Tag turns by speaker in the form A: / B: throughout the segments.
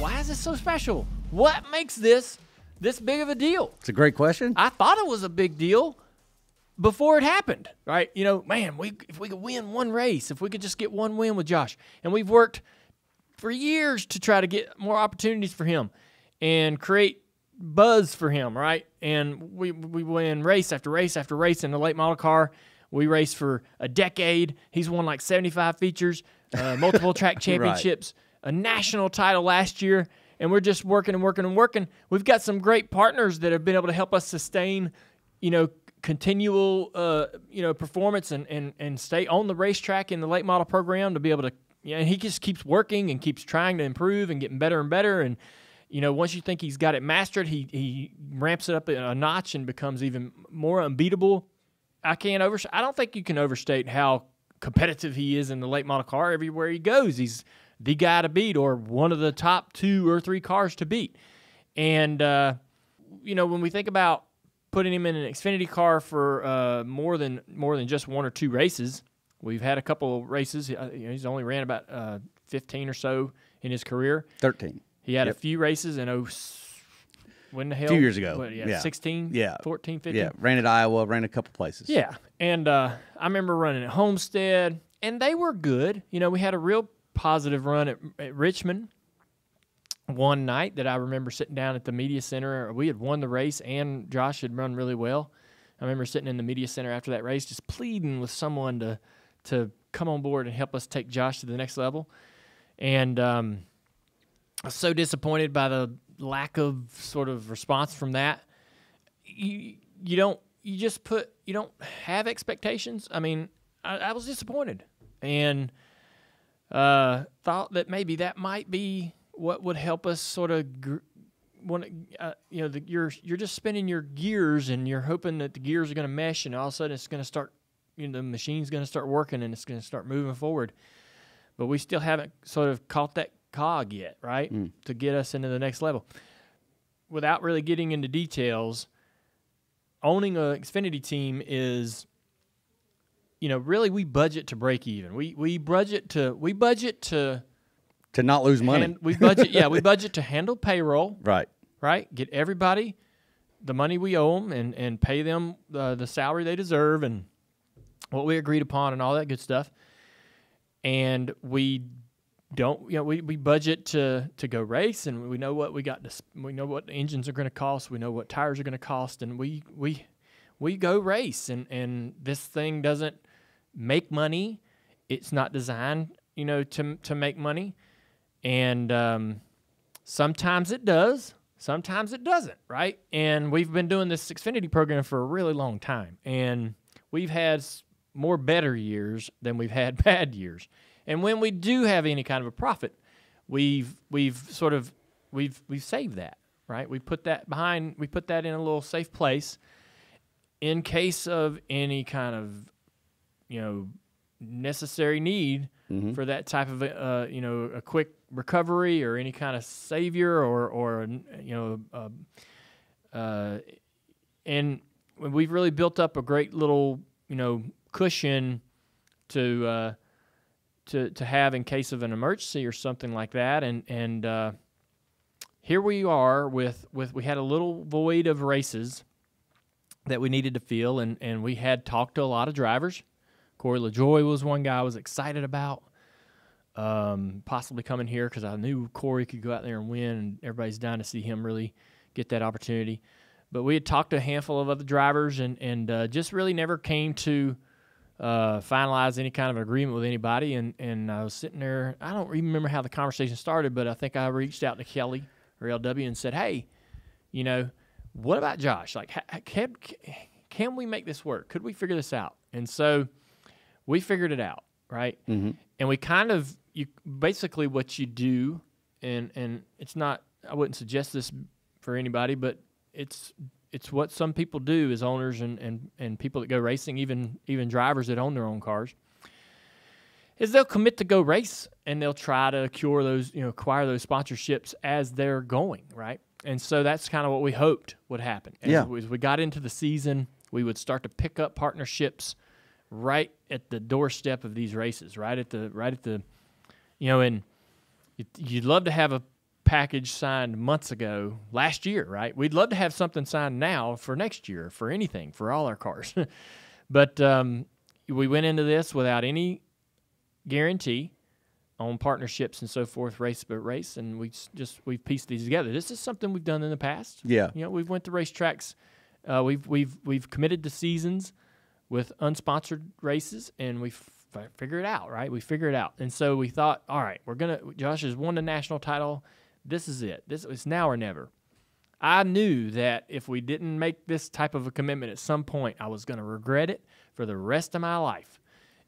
A: Why is this so special? What makes this big of a deal?
B: It's a great question.
A: I thought it was a big deal before it happened, right? You know, man, if we could win one race, if we could just get one win with Josh, and we've worked for years to try to get more opportunities for him and create buzz for him, right? And we win race after race after race in the late model car. We raced for a decade. He's won like 75 features, multiple track championships, a national title last year, and we're just working and working and working. We've got some great partners that have been able to help us sustain, you know, continual, performance and stay on the racetrack in the late model program to be able to, and he just keeps working and keeps trying to improve and getting better and better. And, you know, once you think he's got it mastered, he ramps it up a notch and becomes even more unbeatable. I don't think you can overstate how competitive he is in the late model car. Everywhere he goes, he's the guy to beat or one of the top 2 or 3 cars to beat. And, when we think about putting him in an Xfinity car for more than just 1 or 2 races, we've had a couple of races. He's only ran about 15 or so in his career.
B: 13. He
A: had a few races in when the hell?
B: A few years ago.
A: 16? 14, 15?
B: Yeah, ran at Iowa, ran a couple places.
A: Yeah, and I remember running at Homestead, and they were good. You know, we had a real positive run at Richmond one night that I remember sitting down at the media center. We had won the race, and Josh had run really well. I remember sitting in the media center after that race just pleading with someone to come on board and help us take Josh to the next level. And I was so disappointed by the lack of sort of response from that. You don't have expectations. I mean, I was disappointed and thought that maybe that might be what would help us sort of you're just spinning your gears and you're hoping that the gears are going to mesh and all of a sudden it's going to start, the machine's going to start working and it's going to start moving forward. But we still haven't sort of caught that cog yet, right, to get us into the next level. Without really getting into details, owning an Xfinity team is, really we budget to break even. We budget to
B: not lose money.
A: We budget to handle payroll.
B: Right.
A: Get everybody the money we owe them and pay them the salary they deserve and what we agreed upon and all that good stuff. And we don't, we budget to go race, and we know what we know what the engines are going to cost, we know what tires are going to cost, and we go race, and this thing doesn't make money. It's not designed, to make money, and sometimes it does, sometimes it doesn't, right? And we've been doing this Xfinity program for a really long time, and we've had more better years than we've had bad years. And when we do have any kind of a profit, we've saved that, right? We put that in a little safe place in case of any kind of, necessary need for that type of, a quick recovery or any kind of savior and we've really built up a great little, cushion to have in case of an emergency or something like that. And here we are with we had a little void of races that we needed to fill, and we had talked to a lot of drivers. Corey LaJoy was one guy I was excited about possibly coming here because I knew Corey could go out there and win, and everybody's dying to see him really get that opportunity. But we had talked to a handful of other drivers and just really never came to finalize any kind of agreement with anybody. And I was sitting there. I don't even remember how the conversation started, but I think I reached out to Kelly or LW and said, hey, what about Josh? Like, can we make this work? Could we figure this out? And so we figured it out, right? Mm-hmm. And we basically what you do, and it's not, I wouldn't suggest this for anybody, but it's what some people do as owners and people that go racing, even drivers that own their own cars, is they'll commit to go race and they'll try to acquire those sponsorships as they're going, right? And so that's kind of what we hoped would happen. As we got into the season, we would start to pick up partnerships right at the doorstep of these races, right at the, and you'd love to have a package signed months ago, last year, right? We'd love to have something signed now for next year, for anything, for all our cars. But we went into this without any guarantee on partnerships and so forth, race by race, and we've pieced these together. This is something we've done in the past.
B: Yeah.
A: We've went to racetracks. We've committed to seasons with unsponsored races, and we figure it out, right? We figure it out. And so we thought, all right, Josh has won the national title. This is it. It's now or never. I knew that if we didn't make this type of a commitment at some point, I was going to regret it for the rest of my life.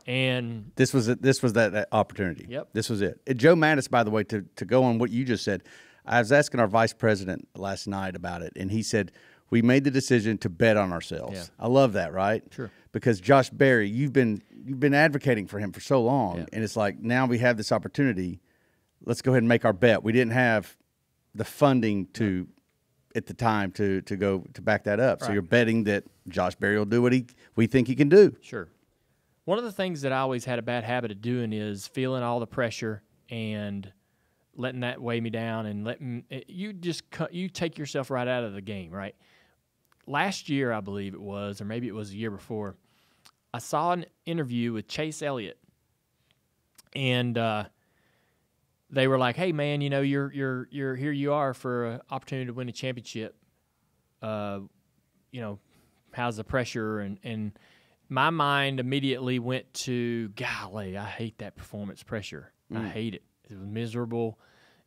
A: And
B: this was it. This was that opportunity.
A: Yep.
B: This was it. Joe Mattis, by the way, to go on what you just said, I was asking our vice president last night about it, and he said, we made the decision to bet on ourselves. Yeah. I love that, right?
A: Sure.
B: Because Josh Berry, you've been advocating for him for so long, and it's like now we have this opportunity. Let's go ahead and make our bet. We didn't have the funding to at the time to back that up. Right. So you're betting that Josh Berry will do what we think he can do.
A: Sure. One of the things that I always had a bad habit of doing is feeling all the pressure and letting that weigh me down, and you take yourself right out of the game, right? Last year, I believe it was, or maybe it was the year before, I saw an interview with Chase Elliott, and they were like, "Hey, man, you're here. You are for an opportunity to win a championship. How's the pressure?" And my mind immediately went to, "Golly, I hate that performance pressure. I hate it. It was miserable.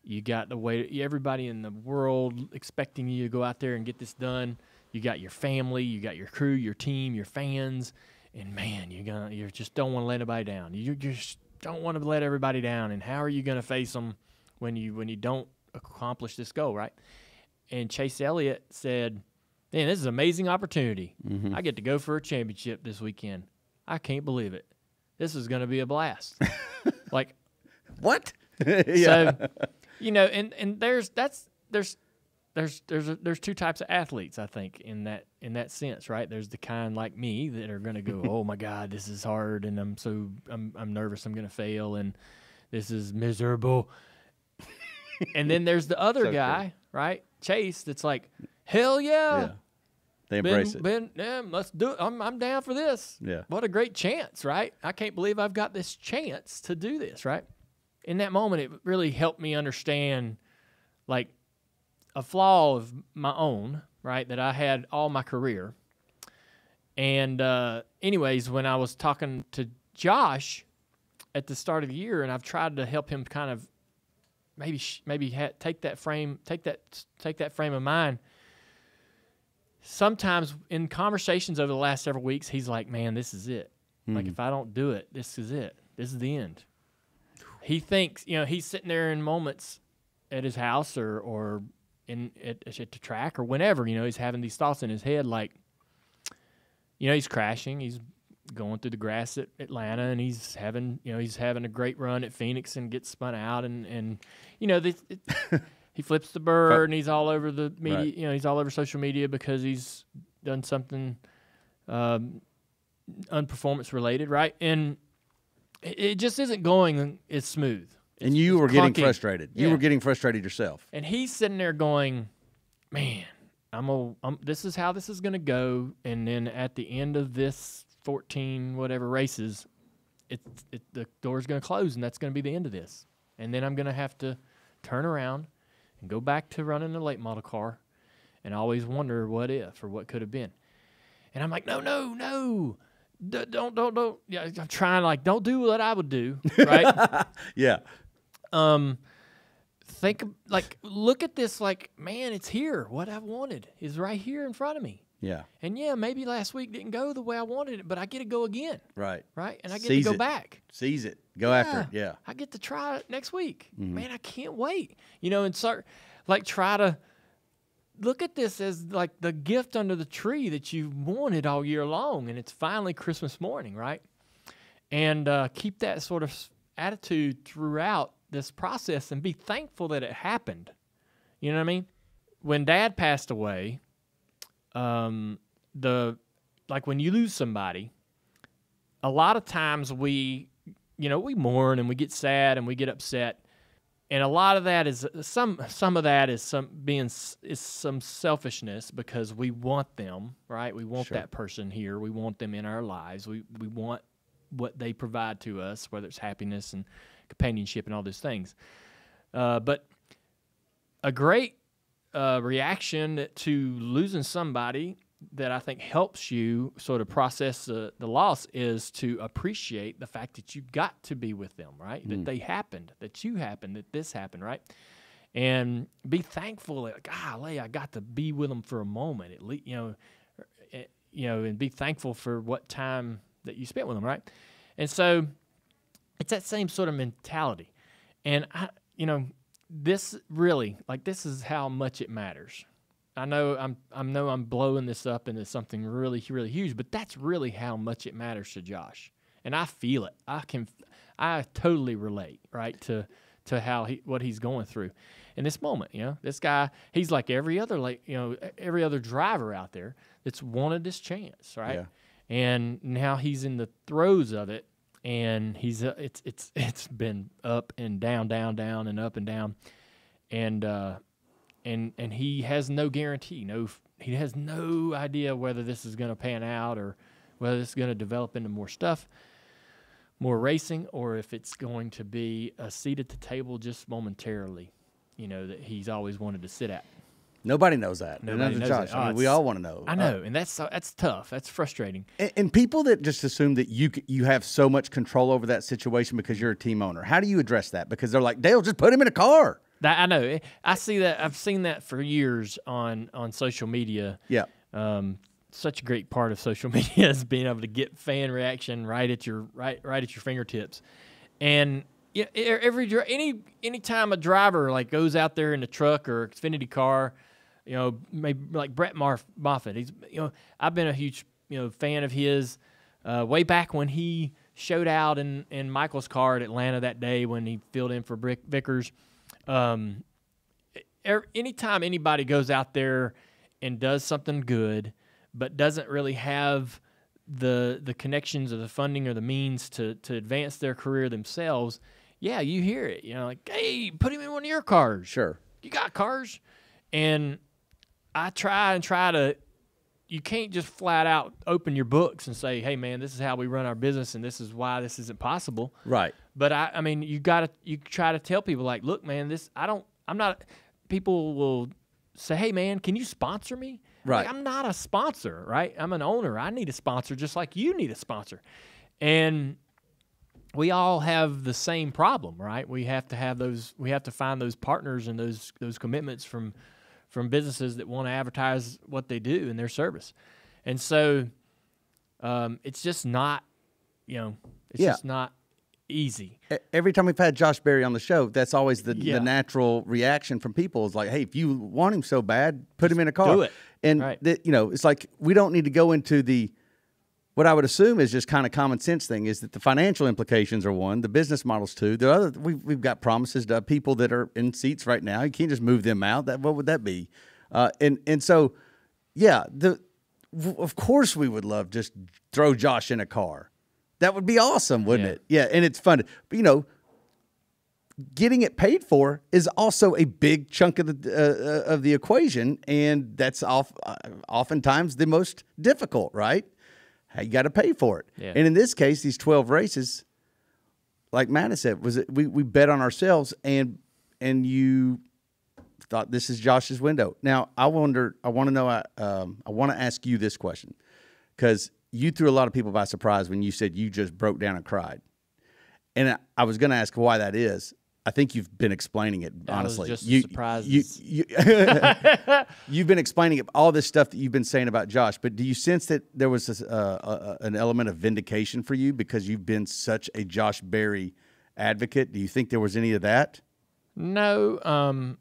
A: You got the way everybody in the world expecting you to go out there and get this done. You got your family, you got your crew, your team, your fans, and man, you just don't want to let anybody down. You just don't want to let everybody down. And how are you going to face them when you don't accomplish this goal, right?" And Chase Elliott said, "Man, this is an amazing opportunity. Mm-hmm. I get to go for a championship this weekend. I can't believe it. This is going to be a blast." Like,
B: what?
A: Yeah. So, and there's two types of athletes, I think, in that sense, right? There's the kind like me that are going to go, "Oh my God, this is hard, and I'm nervous, I'm going to fail, and this is miserable." And then there's the other guy, right, Chase, that's like, "Hell yeah.
B: They embrace it.
A: Let's do it. I'm down for this.
B: Yeah.
A: What a great chance, right? I can't believe I've got this chance to do this, right?" In that moment, it really helped me understand, like, a flaw of my own, right, that I had all my career. And anyways, when I was talking to Josh at the start of the year, and I've tried to help him kind of maybe take that frame of mind. Sometimes in conversations over the last several weeks, he's like, "Man, this is it. Like, if I don't do it, this is it. This is the end." He thinks, he's sitting there in moments at his house or at the track or whenever, he's having these thoughts in his head, like, he's crashing, he's going through the grass at Atlanta, and he's having a great run at Phoenix and gets spun out, and he flips the bird, and he's all over the media,
B: right.
A: He's all over social media because he's done something unperformance related, right? And it just isn't going as smooth.
B: And you were getting frustrated. You were getting frustrated yourself.
A: And he's sitting there going, "Man, this is how this is going to go." And then at the end of this 14 whatever races, the door's going to close, and that's going to be the end of this. And then I'm going to have to turn around and go back to running a late model car, and always wonder what if or what could have been. And I'm like, no. Don't. Yeah, I'm trying, like, don't do what I would do, right?
B: Yeah.
A: Look at this, like, man, it's here. What I've wanted is right here in front of me.
B: Yeah.
A: And maybe last week didn't go the way I wanted it, but I get to go again.
B: Right.
A: Right? And I get to go back.
B: Seize it. Go after it. Yeah.
A: I get to try it next week. Mm-hmm. Man, I can't wait. And try to look at this as like the gift under the tree that you wanted all year long, and it's finally Christmas morning, right? And keep that sort of attitude throughout this process and be thankful that it happened. You know what I mean? When Dad passed away, when you lose somebody, a lot of times we mourn and we get sad and we get upset. And a lot of that is some of that is some selfishness because we want them, right? We want that person here. We want them in our lives. We want what they provide to us, whether it's happiness and companionship and all those things. But a great reaction to losing somebody that I think helps you sort of process the loss is to appreciate the fact that you got to be with them, right? That they happened, that you happened, that this happened, right? And be thankful that, golly, I got to be with them for a moment, at least, and be thankful for what time that you spent with them, right? And so it's that same sort of mentality. And this really, this is how much it matters. I know I'm blowing this up into something really, really huge, but that's really how much it matters to Josh. And I feel it. I totally relate, right, to what he's going through in this moment. This guy, he's like every other driver out there that's wanted this chance, right? Yeah. And now he's in the throes of it, and he's it's been up and down, down, down, and up and down, and he has no guarantee. He has no idea whether this is going to pan out or whether it's going to develop into more stuff, more racing, or if it's going to be a seat at the table just momentarily, that he's always wanted to sit at.
B: Nobody knows that.
A: Nobody knows that.
B: I mean, we all want to know.
A: I know, and that's tough. That's frustrating.
B: And people that just assume that you have so much control over that situation because you're a team owner. How do you address that? Because they're like, Dale, just put him in a car.
A: I know. I see that. I've seen that for years on social media.
B: Yeah.
A: Such a great part of social media is being able to get fan reaction right at your fingertips. And any time a driver goes out there in the truck or Xfinity car, maybe like Brett Moffitt. He's I've been a huge fan of his way back when he showed out in Michael's car at Atlanta that day when he filled in for Vickers. Anytime anybody goes out there and does something good, but doesn't really have the connections or the funding or the means to advance their career themselves, yeah, you hear it. Hey, put him in one of your cars.
B: Sure.
A: You got cars. And I try to, you can't just flat out open your books and say, hey, man, this is how we run our business and this is why this isn't possible.
B: Right.
A: But I mean, you try to tell people look, man, people will say, hey, man, can you sponsor me?
B: Right.
A: I'm not a sponsor, right? I'm an owner. I need a sponsor just like you need a sponsor. And we all have the same problem, right? We have to find those partners and those commitments from businesses that want to advertise what they do in their service. And so it's just not, just not easy.
B: Every time we've had Josh Berry on the show, that's always the natural reaction from people is like, hey, if you want him so bad, put him in a car.
A: Do it.
B: And,
A: right.
B: It's like we don't need to go into what I would assume is just kind of common sense thing is that the financial implications are one, the business models two. The other, we've got promises to people that are in seats right now. You can't just move them out. What would that be? And so, yeah, of course we would love just throw Josh in a car. That would be awesome, wouldn't it? Yeah, and it's fun. But, getting it paid for is also a big chunk of the equation, and that's oftentimes the most difficult, right? You got to pay for it.
A: Yeah.
B: And in this case, these 12 races, like Matt said, we bet on ourselves, and you thought this is Josh's window. Now, I want to ask you this question because you threw a lot of people by surprise when you said you just broke down and cried. And I was going to ask why that is. I think you've been explaining it, honestly.
A: I was just surprised.
B: You've been explaining all this stuff that you've been saying about Josh, but do you sense that there was an element of vindication for you because you've been such a Josh Berry advocate? Do you think there was any of that?
A: No.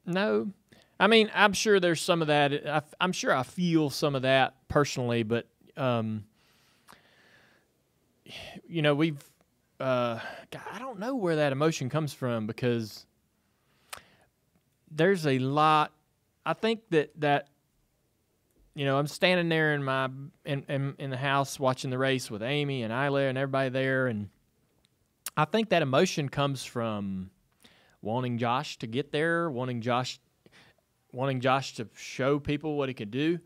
A: No. I mean, I'm sure there's some of that. I'm sure I feel some of that personally, but, we've God, I don't know where that emotion comes from because there's a lot. I think that I'm standing there in the house watching the race with Amy and Isla and everybody there, and I think that emotion comes from wanting Josh to get there, wanting Josh to show people what he could do.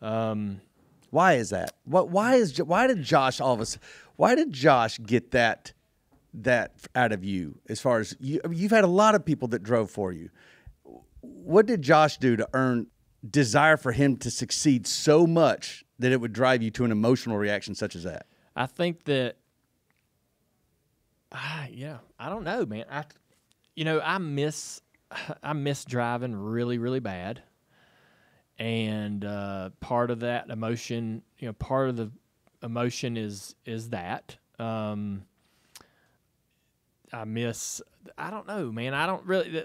B: Why is that? Why did Josh why did Josh get that out of you? As far as you've had a lot of people that drove for you. What did Josh do to earn desire for him to succeed so much that it would drive you to an emotional reaction such as that?
A: I think that, I don't know, man. I miss driving really, really bad. And part of that emotion, part of the emotion is that. I don't know, man. I don't really,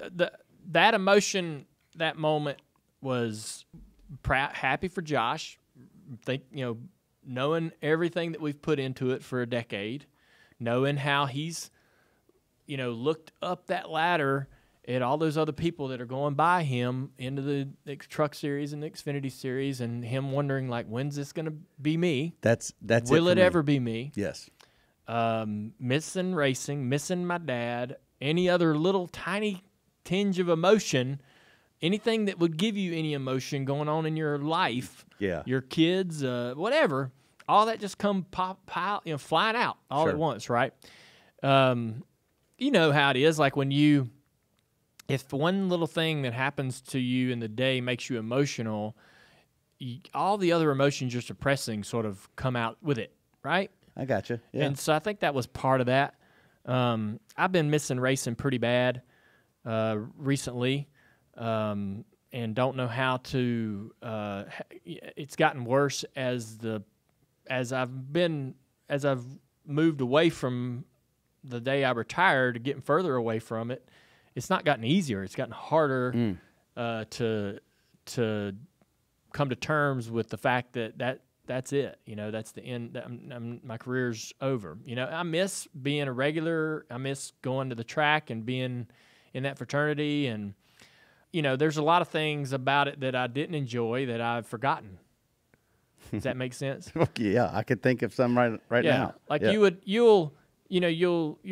A: that emotion, that moment was happy for Josh. Knowing everything that we've put into it for a decade, knowing how he's, looked up that ladder at all those other people that are going by him into the Truck Series and the Xfinity Series, and him wondering, like, when's this going to be me?
B: That's
A: Will it ever be me?
B: Yes.
A: Missing racing, missing my dad, any other little tiny tinge of emotion, anything that would give you any emotion going on in your life, your kids, whatever, all that just come flying out all at once, right? You know how it is, like if one little thing that happens to you in the day makes you emotional, all the other emotions you're suppressing sort of come out with it, right?
B: I gotcha. Yeah.
A: And so I think that was part of that. I've been missing racing pretty bad recently, and don't know how to. It's gotten worse as I've moved away from the day I retired, getting further away from it. It's not gotten easier. It's gotten harder to come to terms with the fact that's it. That's the end. My career's over. I miss being a regular. I miss going to the track and being in that fraternity. And, there's a lot of things about it that I didn't enjoy that I've forgotten. Does that make sense?
B: Yeah, I could think of some right now.
A: Like you'll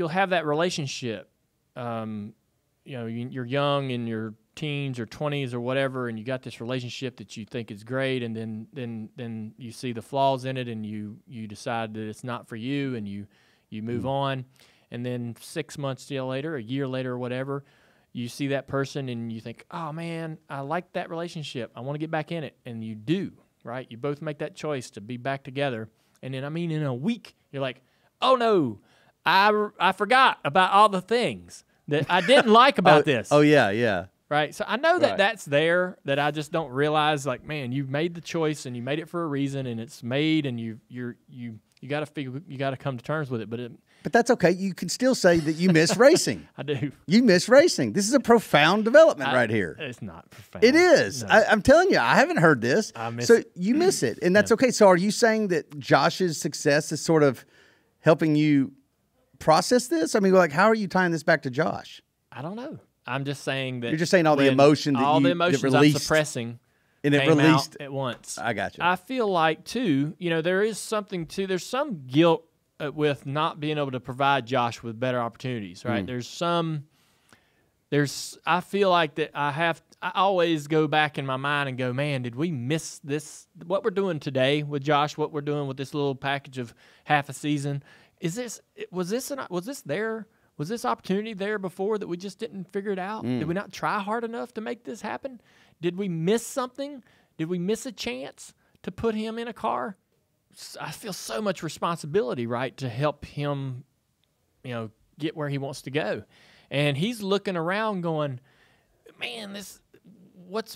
A: have that relationship. You're young in your teens or 20s or whatever, and you got this relationship that you think is great, and then you see the flaws in it, and you decide that it's not for you, and you move on, and then 6 months later, a year later or whatever, you see that person and you think, oh man, I like that relationship, I want to get back in it, and you do, right? You both make that choice to be back together, and then in a week you're like, oh no, I forgot about all the things that I didn't like about this.
B: Oh, yeah.
A: Right? So I know that that's there, that I just don't realize, like, man, you made the choice and you made it for a reason, and it's made, and you got to figure, you got to come to terms with it.
B: But that's okay. You can still say that you miss racing.
A: I do.
B: You miss racing. This is a profound development right here.
A: It's not profound.
B: It is.
A: No.
B: I'm telling you, I haven't heard this.
A: I miss
B: so
A: it.
B: You miss it, and that's okay. So are you saying that Josh's success is sort of helping you process this? I mean, like, how are you tying this back to Josh?
A: I don't know. I'm just saying that
B: you're just saying all the emotion that
A: all the emotions I'm
B: released,
A: suppressing,
B: and it
A: came
B: released
A: out at once.
B: I got you.
A: I feel like too, there is something too. There's some guilt with not being able to provide Josh with better opportunities, right? I feel like that I always go back in my mind and go, man, did we miss this? What we're doing today with Josh, what we're doing with this little package of half a season, was this opportunity there before that we just didn't figure it out? Did we not try hard enough to make this happen? Did we miss something? Did we miss a chance to put him in a car? I feel so much responsibility, right, to help him, get where he wants to go. And he's looking around going, man, what's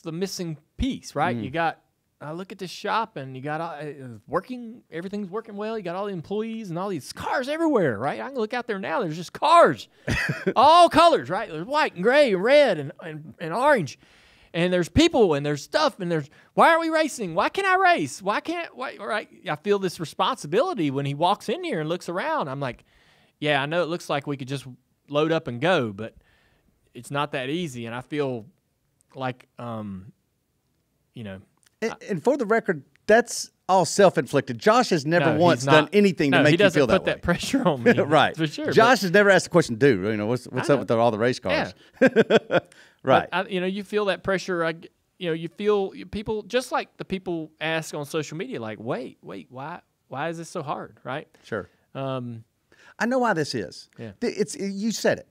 A: the missing piece, right? I look at this shop, and you got everything's working well. You got all the employees and all these cars everywhere, right? I can look out there now. There's just cars, all colors, right? There's white and gray and red and orange, and there's people and there's stuff and why are we racing? Why can't I race? Right? I feel this responsibility when he walks in here and looks around. I'm like, yeah, I know it looks like we could just load up and go, but it's not that easy, and I feel like,
B: And for the record, that's all self-inflicted. Josh has never once done anything to make you feel that way.
A: He doesn't put that pressure on me.
B: Right.
A: For sure.
B: Josh has never asked the question, dude, what's up with all the race cars?
A: Yeah.
B: Right.
A: You feel that pressure. You feel people, just like the people ask on social media, like, wait, why is this so hard, right?
B: Sure. I know why this is. Yeah. You said it.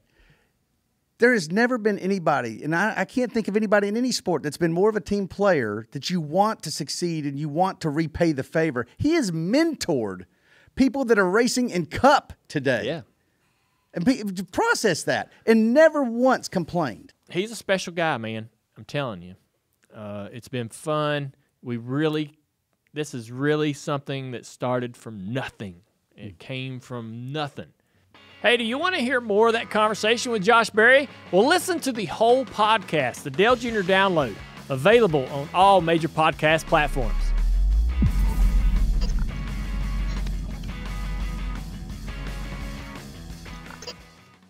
B: There has never been anybody, and I can't think of anybody in any sport that's been more of a team player that you want to succeed and you want to repay the favor. He has mentored people that are racing in Cup today.
A: Yeah.
B: And process that and never once complained.
A: He's a special guy, man. I'm telling you. It's been fun. This is really something that started from nothing. It came from nothing. Hey, do you want to hear more of that conversation with Josh Berry? Well, listen to the whole podcast, the Dale Jr. Download, available on all major podcast platforms.